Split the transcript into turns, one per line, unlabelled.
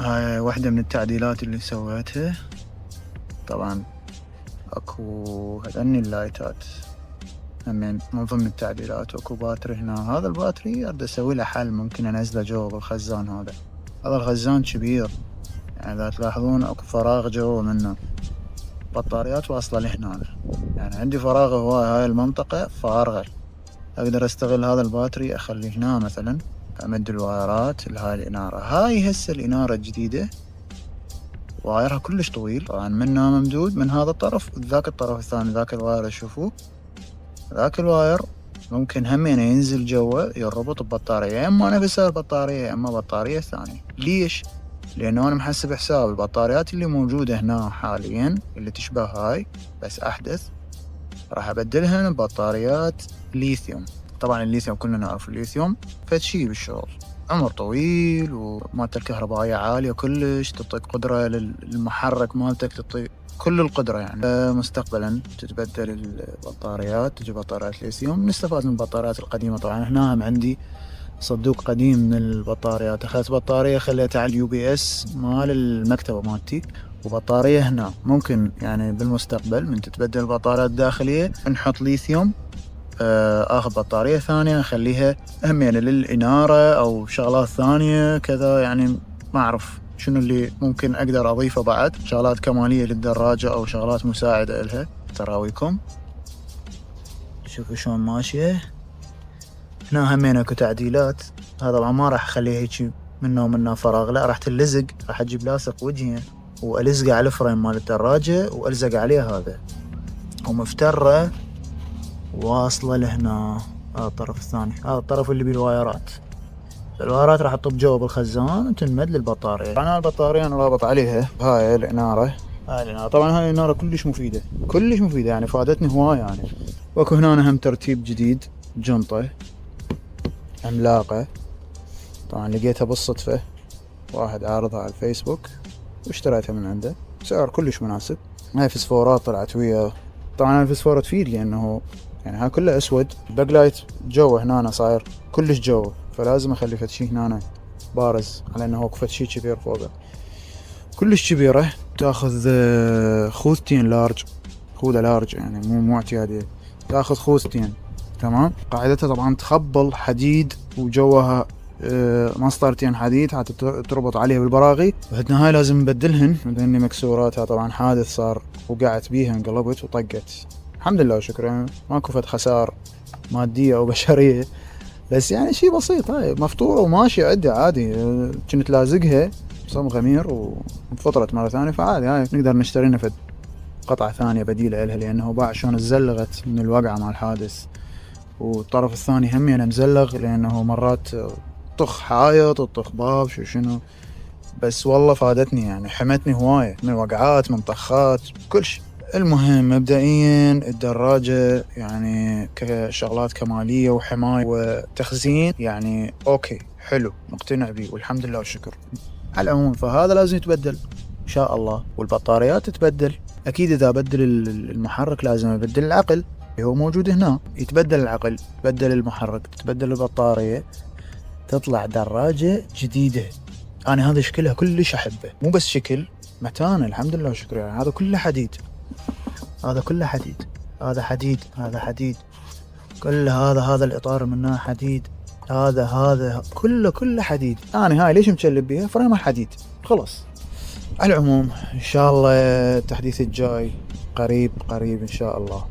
هاي واحدة من التعديلات اللي سويتها. طبعا اكو هذني اللايتات همين من ضمن التعديلات، واكو باتري هنا. هذا الباتري اريد اسوي له حل، ممكن انزله جوا بالخزان. هذا الخزان كبير، يعني اذا تلاحظون اكو فراغ جوا منه، بطاريات واصلة لهنا. يعني عندي فراغ هواي، هاي المنطقة فارغة. اقدر استغل هذا الباتري اخليه هنا مثلا، امد الوايرات لهاي الانارة. هاي هسه الانارة الجديدة وايرها كلش طويل، طبعا منها ممدود من هذا الطرف ذاك الطرف الثاني. ذاك الواير تشوفوه، ذاك الواير ممكن همين ينزل جوا يربط ببطارية، اما نفس البطارية اما بطارية ثانية. ليش؟ لانه انا محسب حساب البطاريات اللي موجودة هنا حاليا اللي تشبه هاي بس احدث، راح ابدلها ببطاريات ليثيوم. طبعا الليثيوم كلنا نعرف الليثيوم فد شي بالشغل، عمر طويل ومالته الكهربائية عالية كلش، تعطيك قدرة للمحرك مالتك، تعطيك كل القدرة. يعني مستقبلا تتبدل البطاريات، تجي بطاريات ليثيوم. نستفاد من البطاريات القديمة. طبعا هنا هم عندي صندوق قديم من البطاريات، اخذت بطارية خليتها على اليو بي اس مال المكتبة مالتي، وبطارية هنا. ممكن يعني بالمستقبل من تتبدل البطاريات الداخلية نحط ليثيوم، اخذ بطارية ثانية اخليها هم يعني للإنارة او شغلات ثانية كذا. يعني ما اعرف شنو اللي ممكن اقدر اضيفه بعد، شغلات كمالية للدراجة او شغلات مساعدة الها. تراويكم شوفوا شلون ماشية. هنا همين اكو تعديلات. هذا طبعا ما راح اخليه هيك منه فراغ، لا راح تلزق. راح اجيب لاصق وجهين والزقه على الفريم مال الدراجة والزق عليه هذا، ومفترة واصلة لهنا. هذا الطرف الثاني، هذا الطرف اللي بالوايرات. الوايرات راح تطب جوا بالخزان وتنمد للبطارية. طبعا البطارية انا رابط عليها هاي الانارة. طبعا هاي الانارة كلش مفيدة كلش مفيدة، يعني فادتني هواي يعني. واكو هنا هم ترتيب جديد، جنطة عملاقة. طبعا لقيتها بالصدفة، واحد عارضها على الفيسبوك واشتريتها من عنده، سعر كلش مناسب. هاي فسفورات طلعت وياه. طبعا الفسفورة تفيد لانه يعني هاي كلها اسود، الباكلايت جوا هنا صاير كلش جوا، فلازم اخلي فد شي هنا بارز على انه هو فد شي كبير فوقه. كلش كبيرة، تاخذ خوذتين لارج، خوذة لارج يعني مو اعتيادية، تاخذ خوذتين. تمام. قاعدتها طبعا تخبل حديد وجوها مسطرتين حديد حتى تربط عليها بالبراغي. وهدنا هاي لازم نبدلهن لاني مكسوراتها. طبعا حادث صار وقعت بيها، انقلبت وطقت. الحمد لله وشكرا، ماكو فد خسار مادية او بشرية، بس يعني شي بسيط. هاي مفطورة وماشية عدة عادي. كنت لازقها صمغ غمير وانفطرت مرة ثانية، فعادي هاي نقدر نشتري لنا فد قطعة ثانية بديلة لها، لأنه باع شلون تزلغت من الوقعة مع الحادث. والطرف الثاني هم يعني مزلغ لأنه مرات طخ حايط وطخ باب شنو. بس والله فادتني، يعني حمتني هواية من وقعات من طخات كل شيء. المهم مبدئيا الدراجة يعني كشغلات كمالية وحماية وتخزين يعني اوكي حلو، مقتنع بيه والحمد لله والشكر. على العموم فهذا لازم يتبدل ان شاء الله، والبطاريات تتبدل اكيد. اذا بدل المحرك لازم ابدل العقل، هو موجود هنا. يتبدل العقل، تبدل المحرك، تتبدل البطارية، تطلع دراجة جديدة. انا هذا شكلها كلش احبه، مو بس شكل، متانة الحمد لله وشكرا. يعني هذا كله حديد، هذا كله حديد، هذا حديد، هذا حديد، كل هذا الاطار منه حديد، هذا كله حديد. انا هاي ليش مشلب بيها؟ فريم الحديد خلص. على العموم ان شاء الله التحديث الجاي قريب ان شاء الله.